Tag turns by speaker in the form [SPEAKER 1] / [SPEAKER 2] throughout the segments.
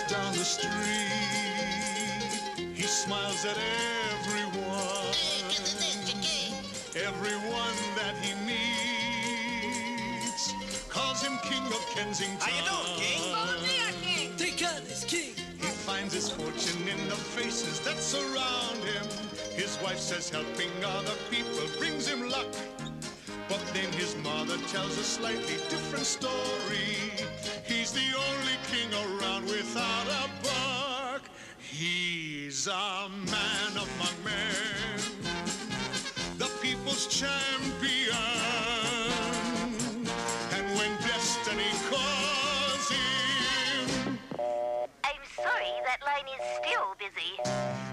[SPEAKER 1] down the street. He smiles at everyone, everyone that he meets. Calls him King of Kensington.
[SPEAKER 2] How you doing, King?
[SPEAKER 3] Follow me, King.
[SPEAKER 2] Take care, this King.
[SPEAKER 1] He finds his fortune in the faces that surround him. His wife says helping other people brings him luck. But then his mother tells a slightly different story. He's the only king around without a buck. He's a man among men, the people's champion. And when destiny calls him,
[SPEAKER 4] I'm sorry, that line is still busy.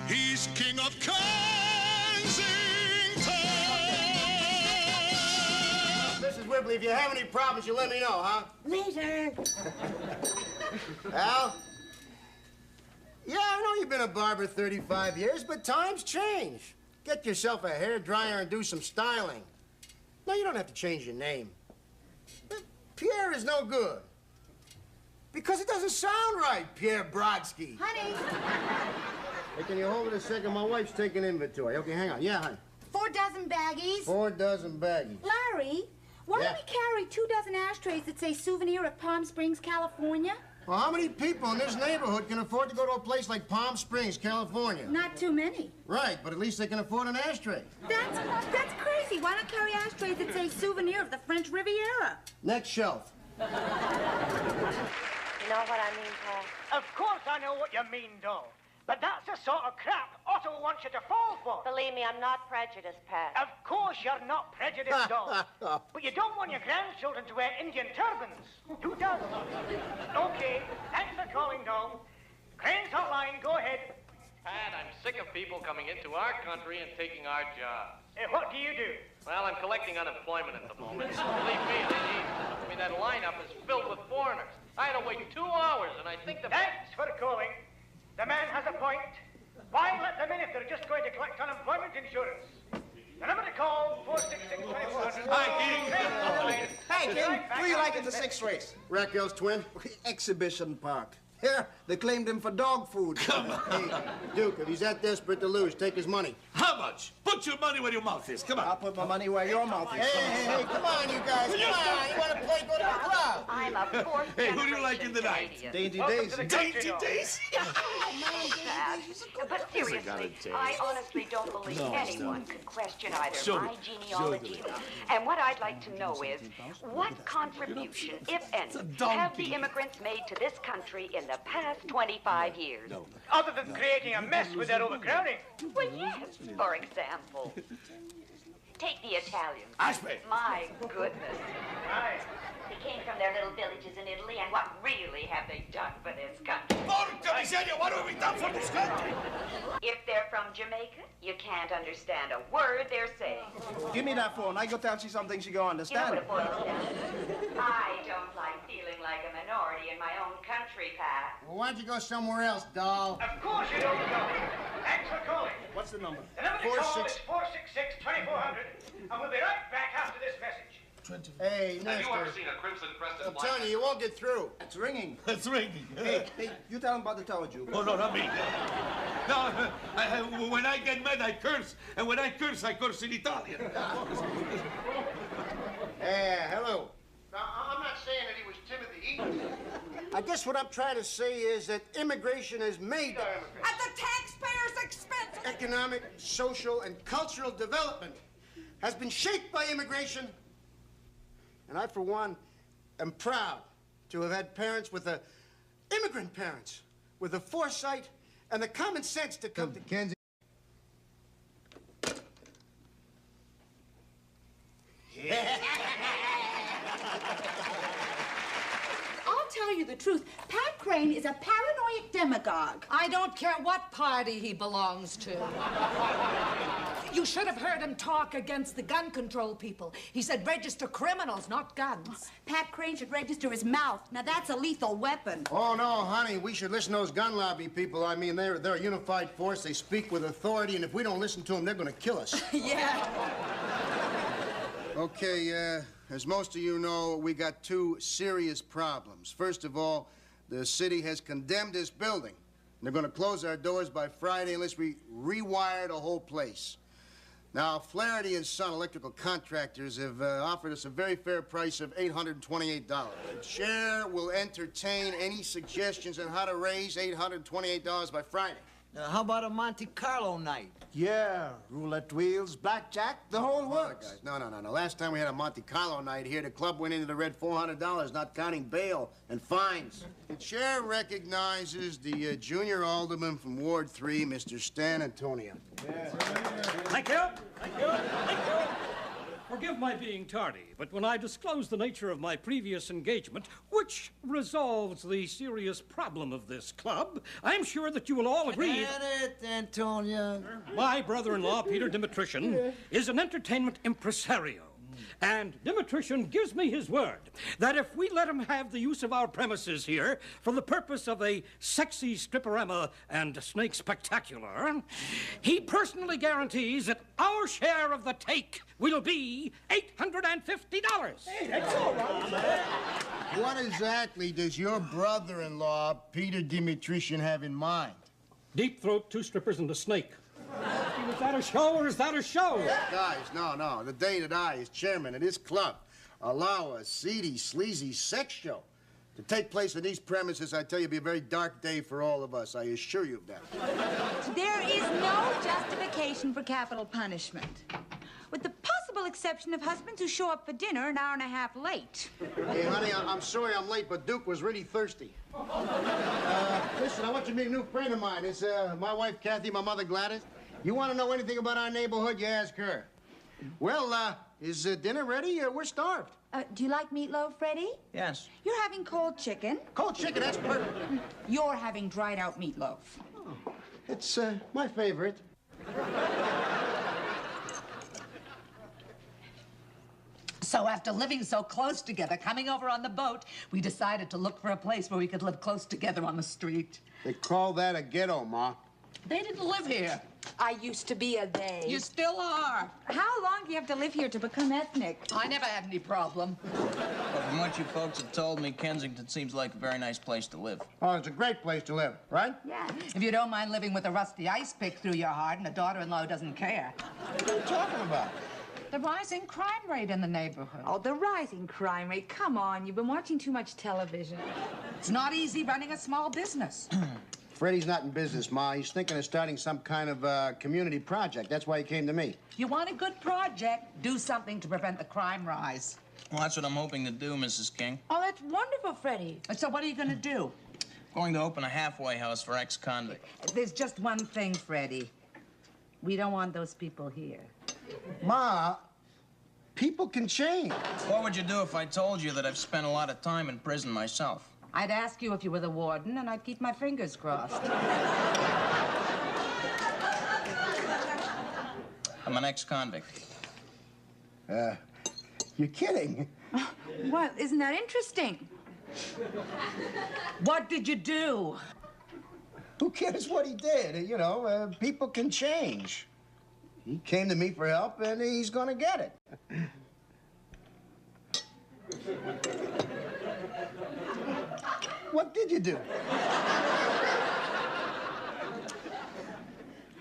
[SPEAKER 1] he's King of Kensington.
[SPEAKER 5] Mrs. Whibley, if you have any problems, you let me know, huh?
[SPEAKER 3] Later.
[SPEAKER 5] Al? Yeah, I know you've been a barber 35 years, but times change. Get yourself a hairdryer and do some styling. No, you don't have to change your name. Pierre is no good. Because it doesn't sound right, Pierre Brodsky.
[SPEAKER 3] Honey,
[SPEAKER 5] Hey, can you hold it a second? My wife's taking inventory. Okay, hang on. Yeah, honey.
[SPEAKER 3] 4 dozen baggies.
[SPEAKER 5] 4 dozen baggies.
[SPEAKER 3] Larry, why
[SPEAKER 5] Yeah.
[SPEAKER 3] don't we carry 2 dozen ashtrays that say souvenir of Palm Springs, California?
[SPEAKER 5] Well, how many people in this neighborhood can afford to go to a place like Palm Springs, California?
[SPEAKER 3] Not too many.
[SPEAKER 5] Right, but at least they can afford an ashtray.
[SPEAKER 3] That's crazy. Why not carry ashtrays that say souvenir of the French Riviera?
[SPEAKER 5] Next shelf.
[SPEAKER 4] You know what I mean, Paul?
[SPEAKER 6] Of course I know what you mean, doll. But that's the sort of crap Otto wants you to fall for.
[SPEAKER 4] Believe me, I'm not prejudiced, Pat.
[SPEAKER 6] Of course you're not prejudiced, doll. But you don't want your grandchildren to wear Indian turbans. Who does? Okay, thanks for calling, doll. Crane's hotline, go ahead.
[SPEAKER 7] Pat, I'm sick of people coming into our country and taking our jobs.
[SPEAKER 6] What do you do?
[SPEAKER 7] Well, I'm collecting unemployment at the moment. Believe me, they need. I mean, that lineup is filled with foreigners. I had to wait 2 hours, and I think the...
[SPEAKER 6] Thanks for calling. The man has a point. Why let them in if they're just going to collect unemployment insurance? The number to call, 466-2400.
[SPEAKER 2] Hi, King.
[SPEAKER 8] Hey, King, who you like in the 6th race?
[SPEAKER 5] Raquel's twin?
[SPEAKER 8] Exhibition Park. Here, they claimed him for dog food.
[SPEAKER 2] Come on.
[SPEAKER 5] Hey, Duke, if he's that desperate to lose, take his money.
[SPEAKER 2] How much? Put your money where your mouth is. Come
[SPEAKER 8] I'll
[SPEAKER 2] on.
[SPEAKER 8] put my money where your mouth is.
[SPEAKER 5] Hey, come on, you guys. Come on. You want to play? Go to the club.
[SPEAKER 4] I'm a fourth
[SPEAKER 2] Hey, who do you like in the night?
[SPEAKER 4] Canadian.
[SPEAKER 8] Dainty
[SPEAKER 6] Welcome
[SPEAKER 8] Daisy.
[SPEAKER 6] to the country,
[SPEAKER 2] Dainty
[SPEAKER 6] doll.
[SPEAKER 2] Daisy.
[SPEAKER 4] But seriously, I honestly don't believe anyone could question either
[SPEAKER 2] Show
[SPEAKER 4] my
[SPEAKER 2] me.
[SPEAKER 4] genealogy. And what I'd like to know is, what contribution, if any, have the immigrants made to this country in the past 25 years?
[SPEAKER 6] Other than creating a mess with their overcrowding.
[SPEAKER 4] Well, yes, for example. Take the Italians.
[SPEAKER 2] Ashby.
[SPEAKER 4] My goodness.
[SPEAKER 6] Aye.
[SPEAKER 4] They came from their little villages in Italy, and what really have they done for this country?
[SPEAKER 2] Porca miseria, what have we done for this country?
[SPEAKER 4] If they're from Jamaica, you can't understand a word they're saying.
[SPEAKER 8] Give me that phone. I go tell you something she go
[SPEAKER 4] You know
[SPEAKER 8] understand.
[SPEAKER 4] what it boils down to? I don't like feeling like a minority in my own country, Pat.
[SPEAKER 5] Well, why don't you go somewhere else, doll?
[SPEAKER 6] Of course you don't know. Thanks for calling.
[SPEAKER 8] What's the number?
[SPEAKER 6] The number to call is 466-2400, and we'll be right back after this message.
[SPEAKER 5] Hey,
[SPEAKER 7] Have you ever
[SPEAKER 5] mister.
[SPEAKER 7] seen a crimson crested
[SPEAKER 5] I'm telling you, you won't get through.
[SPEAKER 8] It's ringing.
[SPEAKER 2] It's ringing.
[SPEAKER 8] Hey, you tell him about the tower juke.
[SPEAKER 2] Oh, no, not me. No, when I get mad, I curse. And when I curse in Italian.
[SPEAKER 5] Hello. Now, I'm not saying that he was Timothy Eaton. I guess what I'm trying to say is that immigration has made
[SPEAKER 3] At the taxpayer's expense.
[SPEAKER 5] economic, social, and cultural development has been shaped by immigration. And I, for one, am proud to have had parents immigrant parents, with the foresight and the common sense to come to Kensington.
[SPEAKER 3] I'll tell you the truth. Pat Crane is a paranoid demagogue.
[SPEAKER 9] I don't care what party he belongs to. You should have heard him talk against the gun control people. He said register criminals, not guns.
[SPEAKER 3] Pat Crane should register his mouth. Now, that's a lethal weapon.
[SPEAKER 5] Oh, no, honey, we should listen to those gun lobby people. I mean, they're a unified force. They speak with authority, and if we don't listen to them, they're going to kill us.
[SPEAKER 3] Yeah.
[SPEAKER 5] Okay, as most of you know, we got 2 serious problems. First of all, the city has condemned this building. They're going to close our doors by Friday unless we rewire the whole place. Now, Flaherty and Son Electrical Contractors have offered us a very fair price of $828. The chair will entertain any suggestions on how to raise $828 by Friday.
[SPEAKER 8] How about a Monte Carlo night?
[SPEAKER 10] Yeah, roulette wheels, blackjack, the whole works.
[SPEAKER 5] No. Last time we had a Monte Carlo night here, the club went into the red $400, not counting bail and fines. The chair recognizes the junior alderman from Ward 3, Mr. Stan Antonio.
[SPEAKER 10] Yeah.
[SPEAKER 11] Thank you. Thank you. Thank you. Forgive my being tardy, but when I disclose the nature of my previous engagement, which resolves the serious problem of this club, I'm sure that you will all agree...
[SPEAKER 8] Get it, Antonio.
[SPEAKER 11] My brother-in-law, Peter Dimitrician, is an entertainment impresario. And Dimitrician gives me his word that if we let him have the use of our premises here for the purpose of a sexy stripperama and snake spectacular, he personally guarantees that our share of the take will be $850.
[SPEAKER 5] Hey, that's all right. What exactly does your brother-in-law, Peter Dimitrician, have in mind?
[SPEAKER 11] Deep throat, two strippers, and a snake. Is that a show or is that a show?
[SPEAKER 5] Guys, no. The day that I, as chairman of this club, allow a seedy, sleazy sex show to take place on these premises, I tell you, it'll be a very dark day for all of us. I assure you of that.
[SPEAKER 3] There is no justification for capital punishment, with the possible exception of husbands who show up for dinner an hour and a half late.
[SPEAKER 5] Hey, honey, I'm sorry I'm late, but Duke was really thirsty. Listen, I want you to meet a new friend of mine. It's my wife, Kathy, my mother, Gladys. You want to know anything about our neighborhood, you ask her. Well, is dinner ready? We're starved.
[SPEAKER 3] Do you like meatloaf, Freddie?
[SPEAKER 8] Yes.
[SPEAKER 3] You're having cold chicken.
[SPEAKER 5] Cold chicken, that's perfect.
[SPEAKER 3] You're having dried out meatloaf.
[SPEAKER 5] Oh, it's my favorite.
[SPEAKER 9] So after living so close together, coming over on the boat, we decided to look for a place where we could live close together on the street.
[SPEAKER 5] They call that a ghetto, Ma.
[SPEAKER 9] They didn't live here.
[SPEAKER 3] I used to be a they.
[SPEAKER 9] You still are.
[SPEAKER 3] How long do you have to live here to become ethnic?
[SPEAKER 9] I never had any problem.
[SPEAKER 12] Well, from what you folks have told me, Kensington seems like a very nice place to live.
[SPEAKER 5] Oh, it's a great place to live, right?
[SPEAKER 3] Yeah.
[SPEAKER 9] If you don't mind living with a rusty ice pick through your heart and a daughter-in-law who doesn't care.
[SPEAKER 5] What are you talking about?
[SPEAKER 9] The rising crime rate in the neighborhood.
[SPEAKER 3] Oh, the rising crime rate. Come on, you've been watching too much television.
[SPEAKER 9] It's not easy running a small business.
[SPEAKER 5] Freddie's not in business, Ma. He's thinking of starting some kind of community project. That's why he came to me.
[SPEAKER 9] You want a good project, do something to prevent the crime rise.
[SPEAKER 12] Well, that's what I'm hoping to do, Mrs. King.
[SPEAKER 3] Oh, that's wonderful, Freddie.
[SPEAKER 9] So what are you going to do?
[SPEAKER 12] Going to open a halfway house for ex-convicts.
[SPEAKER 9] There's just one thing, Freddie. We don't want those people here.
[SPEAKER 5] Ma, people can change.
[SPEAKER 12] What would you do if I told you that I've spent a lot of time in prison myself?
[SPEAKER 9] I'd ask you if you were the warden, and I'd keep my fingers crossed.
[SPEAKER 12] I'm an ex-convict.
[SPEAKER 5] You're kidding.
[SPEAKER 3] Well, isn't that interesting?
[SPEAKER 9] What did you do?
[SPEAKER 5] Who cares what he did? You know, people can change. He came to me for help, and he's gonna get it. What did you do?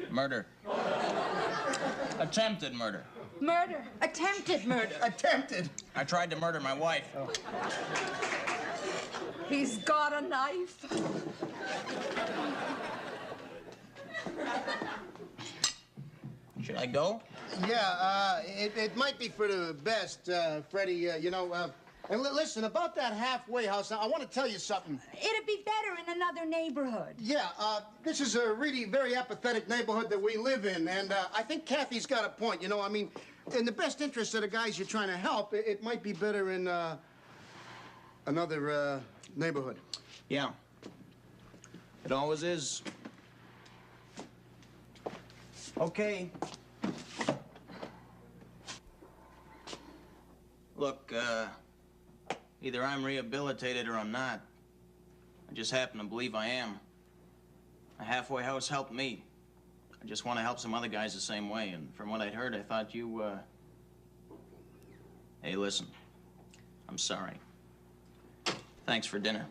[SPEAKER 12] Murder. Attempted murder.
[SPEAKER 3] Murder. Attempted murder.
[SPEAKER 5] Attempted.
[SPEAKER 12] I tried to murder my wife.
[SPEAKER 5] Oh.
[SPEAKER 9] He's got a knife.
[SPEAKER 12] Should I go?
[SPEAKER 5] Yeah, it might be for the best, Freddie. You know, and listen, about that halfway house, I want to tell you something.
[SPEAKER 3] It'd be better in another neighborhood.
[SPEAKER 5] Yeah, this is a really very apathetic neighborhood that we live in, and I think Kathy's got a point. You know, I mean, in the best interest of the guys you're trying to help, it might be better in another neighborhood.
[SPEAKER 12] Yeah. It always is. Okay. Look, either I'm rehabilitated or I'm not. I just happen to believe I am. A halfway house helped me. I just want to help some other guys the same way, and from what I'd heard, I thought you, Hey, listen. I'm sorry. Thanks for dinner.